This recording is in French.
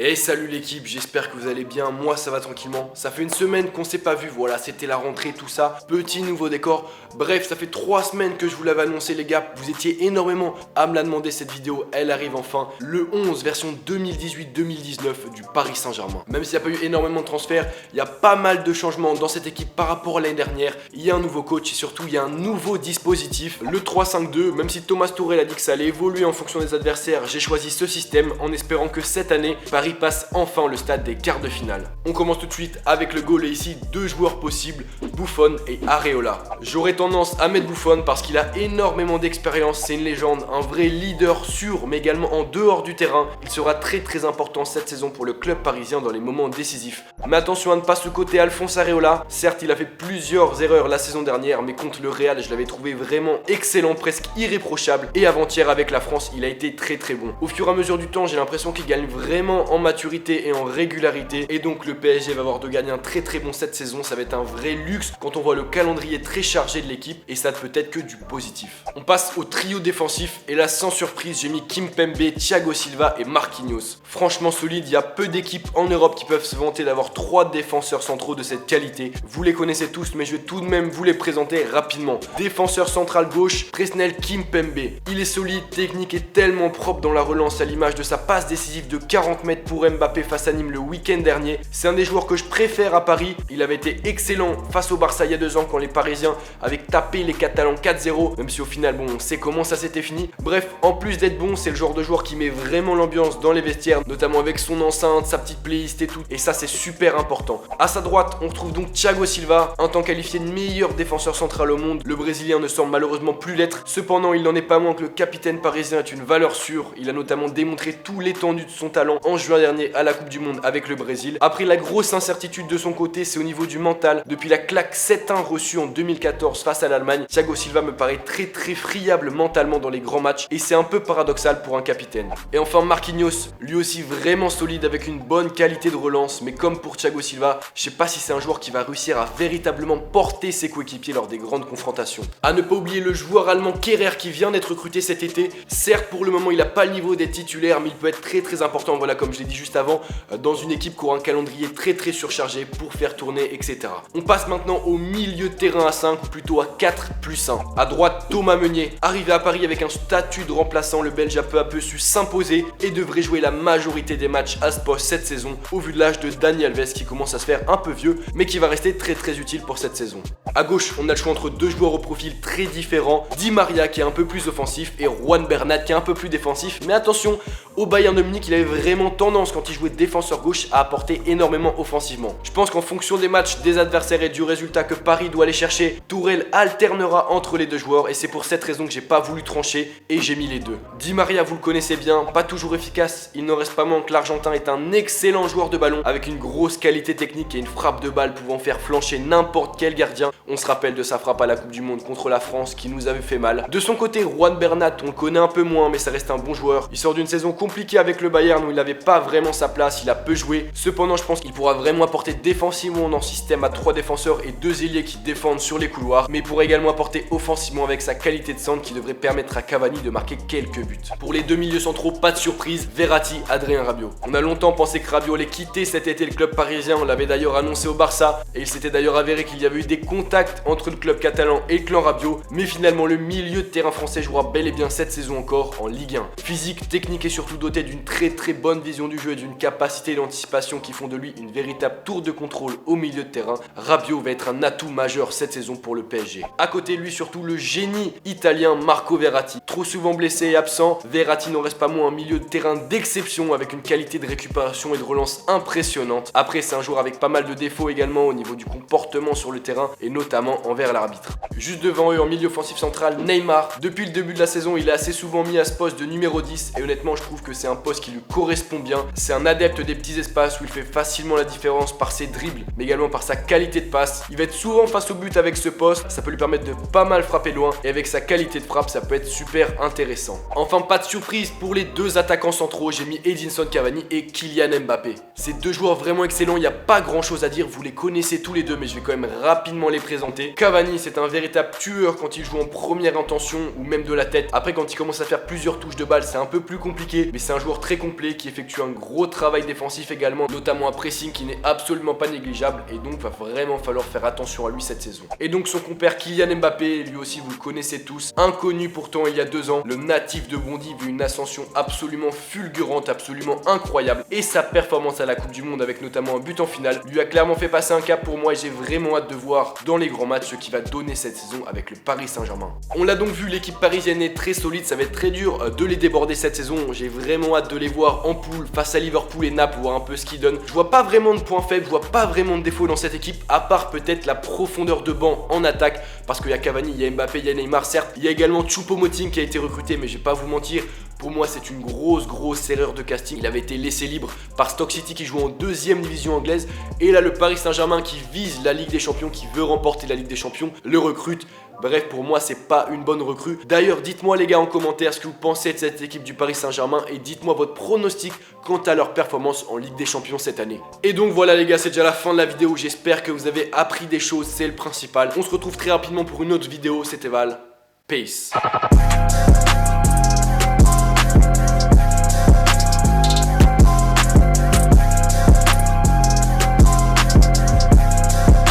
Hey salut l'équipe, j'espère que vous allez bien, moi ça va tranquillement. Ça fait une semaine qu'on s'est pas vu, voilà, c'était la rentrée, tout ça, petit nouveau décor. Bref, ça fait 3 semaines que je vous l'avais annoncé les gars, vous étiez énormément à me la demander cette vidéo, elle arrive enfin. Le 11 version 2018-2019 du Paris Saint-Germain. Même s'il n'y a pas eu énormément de transferts, il y a pas mal de changements dans cette équipe par rapport à l'année dernière. Il y a un nouveau coach et surtout il y a un nouveau dispositif, le 3-5-2. Même si Thomas Tuchel a dit que ça allait évoluer en fonction des adversaires, j'ai choisi ce système en espérant que cette année, Paris passe enfin le stade des quarts de finale. On commence tout de suite avec le goal et ici 2 joueurs possibles, Buffon et Areola. J'aurais tendance à mettre Buffon parce qu'il a énormément d'expérience, c'est une légende, un vrai leader sûr mais également en dehors du terrain. Il sera très important cette saison pour le club parisien dans les moments décisifs. Mais attention à ne pas sous-coter Alphonse Areola, certes il a fait plusieurs erreurs la saison dernière mais contre le Real je l'avais trouvé vraiment excellent, presque irréprochable et avant-hier avec la France il a été très bon. Au fur et à mesure du temps j'ai l'impression qu'il gagne vraiment en maturité et en régularité et donc le PSG va avoir de gagner un très bon cette saison, ça va être un vrai luxe quand on voit le calendrier très chargé de l'équipe et ça ne peut être que du positif. On passe au trio défensif et là sans surprise j'ai mis Kimpembe, Thiago Silva et Marquinhos. Franchement solide, il y a peu d'équipes en Europe qui peuvent se vanter d'avoir 3 défenseurs centraux de cette qualité. Vous les connaissez tous mais je vais tout de même vous les présenter rapidement. Défenseur central gauche, Presnel Kimpembe. Il est solide, technique et tellement propre dans la relance à l'image de sa passe décisive de 40 mètres pour Mbappé face à Nîmes le week-end dernier. C'est un des joueurs que je préfère à Paris. Il avait été excellent face au Barça il y a 2 ans quand les Parisiens avaient tapé les Catalans 4-0. Même si au final, bon, on sait comment ça s'était fini. Bref, en plus d'être bon, c'est le genre de joueur qui met vraiment l'ambiance dans les vestiaires, notamment avec son enceinte, sa petite playlist et tout. Et ça, c'est super important. À sa droite, on retrouve donc Thiago Silva, un temps qualifié de meilleur défenseur central au monde. Le Brésilien ne semble malheureusement plus l'être. Cependant, il n'en est pas moins que le capitaine parisien est une valeur sûre. Il a notamment démontré tout l'étendue de son talent en juin dernier à la Coupe du Monde avec le Brésil. Après la grosse incertitude de son côté, c'est au niveau du mental. Depuis la claque 7-1 reçue en 2014 face à l'Allemagne, Thiago Silva me paraît très friable mentalement dans les grands matchs et c'est un peu paradoxal pour un capitaine. Et enfin Marquinhos, lui aussi vraiment solide avec une bonne qualité de relance, mais comme pour Thiago Silva, je sais pas si c'est un joueur qui va réussir à véritablement porter ses coéquipiers lors des grandes confrontations. À ne pas oublier le joueur allemand Kehrer qui vient d'être recruté cet été. Certes pour le moment il n'a pas le niveau des titulaires mais il peut être très important, voilà comme je l'ai dit juste avant, dans une équipe qui aura un calendrier très surchargé pour faire tourner etc. On passe maintenant au milieu de terrain à 5 ou plutôt à 4+1. À droite Thomas Meunier, arrivé à Paris avec un statut de remplaçant, le Belge a peu à peu su s'imposer et devrait jouer la majorité des matchs à ce poste cette saison au vu de l'âge de Dani Alves qui commence à se faire un peu vieux mais qui va rester très utile pour cette saison. À gauche on a le choix entre 2 joueurs au profil très différents, Di Maria qui est un peu plus offensif et Juan Bernat qui est un peu plus défensif, mais attention, au Bayern de Munich il avait vraiment tendance quand il jouait défenseur gauche à apporter énormément offensivement. Je pense qu'en fonction des matchs, des adversaires et du résultat que Paris doit aller chercher, Tuchel alternera entre les 2 joueurs et c'est pour cette raison que j'ai pas voulu trancher et j'ai mis les 2. Di Maria vous le connaissez bien, pas toujours efficace, il n'en reste pas moins que l'Argentin est un excellent joueur de ballon avec une grosse qualité technique et une frappe de balle pouvant faire flancher n'importe quel gardien. On se rappelle de sa frappe à la Coupe du Monde contre la France qui nous avait fait mal. De son côté, Juan Bernat, on le connaît un peu moins mais ça reste un bon joueur. Il sort d'une saison compliquée avec le Bayern où il n'avait pas vraiment sa place, il a peu joué. Cependant, je pense qu'il pourra vraiment apporter défensivement dans le système à 3 défenseurs et 2 ailiers qui défendent sur les couloirs, mais il pourra également apporter offensivement avec sa qualité de centre qui devrait permettre à Cavani de marquer quelques buts. Pour les 2 milieux centraux, pas de surprise, Verratti, Adrien Rabiot. On a longtemps pensé que Rabiot allait quitter cet été le club parisien, on l'avait d'ailleurs annoncé au Barça et il s'était d'ailleurs avéré qu'il y avait eu des contacts entre le club catalan et le clan Rabiot, mais finalement le milieu de terrain français jouera bel et bien cette saison encore en Ligue 1. Physique, technique et surtout doté d'une très bonne vision du jeu et d'une capacité d'anticipation qui font de lui une véritable tour de contrôle au milieu de terrain, Rabiot va être un atout majeur cette saison pour le PSG. À côté de lui surtout le génie italien Marco Verratti. Trop souvent blessé et absent, Verratti n'en reste pas moins un milieu de terrain d'exception avec une qualité de récupération et de relance impressionnante. Après c'est un joueur avec pas mal de défauts également au niveau du comportement sur le terrain et notamment envers l'arbitre. Juste devant eux en milieu offensif central, Neymar. Depuis le début de la saison il est assez souvent mis à ce poste de numéro 10 et honnêtement je trouve que c'est un poste qui lui correspond bien. C'est un adepte des petits espaces où il fait facilement la différence par ses dribbles mais également par sa qualité de passe. Il va être souvent face au but avec ce poste, ça peut lui permettre de pas mal frapper loin et avec sa qualité de frappe ça peut être super intéressant. Enfin pas de surprise pour les 2 attaquants centraux, j'ai mis Edinson Cavani et Kylian Mbappé. Ces 2 joueurs vraiment excellents, il n'y a pas grand chose à dire, vous les connaissez tous les 2 mais je vais quand même rapidement les présenter. Cavani c'est un véritable tueur quand il joue en première intention ou même de la tête. Après quand il commence à faire plusieurs touches de balle c'est un peu plus compliqué jouer, mais c'est un joueur très complet qui effectue un gros travail défensif également, notamment un pressing qui n'est absolument pas négligeable, et donc va vraiment falloir faire attention à lui cette saison. Et donc son compère Kylian Mbappé, lui aussi vous le connaissez tous, inconnu pourtant il y a 2 ans, le natif de Bondy vit une ascension absolument fulgurante, absolument incroyable, et sa performance à la Coupe du Monde avec notamment un but en finale lui a clairement fait passer un cap pour moi, et j'ai vraiment hâte de voir dans les grands matchs ce qu'il va donner cette saison avec le Paris Saint-Germain. On l'a donc vu, l'équipe parisienne est très solide, ça va être très dur de les déborder cette saison, j'ai vraiment hâte de les voir en poule face à Liverpool et Naples, voir un peu ce qu'ils donnent. Je vois pas vraiment de points faibles, je vois pas vraiment de défauts dans cette équipe, à part peut-être la profondeur de banc en attaque, parce qu'il y a Cavani, il y a Mbappé, il y a Neymar, certes, il y a également Choupo-Moting qui a été recruté, mais je vais pas vous mentir, pour moi c'est une grosse erreur de casting. Il avait été laissé libre par Stoke City qui joue en 2e division anglaise, et là le Paris Saint-Germain qui vise la Ligue des Champions, qui veut remporter la Ligue des Champions, le recrute. Bref, pour moi, c'est pas une bonne recrue. D'ailleurs, dites-moi les gars en commentaire ce que vous pensez de cette équipe du Paris Saint-Germain et dites-moi votre pronostic quant à leur performance en Ligue des Champions cette année. Et donc voilà les gars, c'est déjà la fin de la vidéo. J'espère que vous avez appris des choses, c'est le principal. On se retrouve très rapidement pour une autre vidéo. C'était Val. Peace.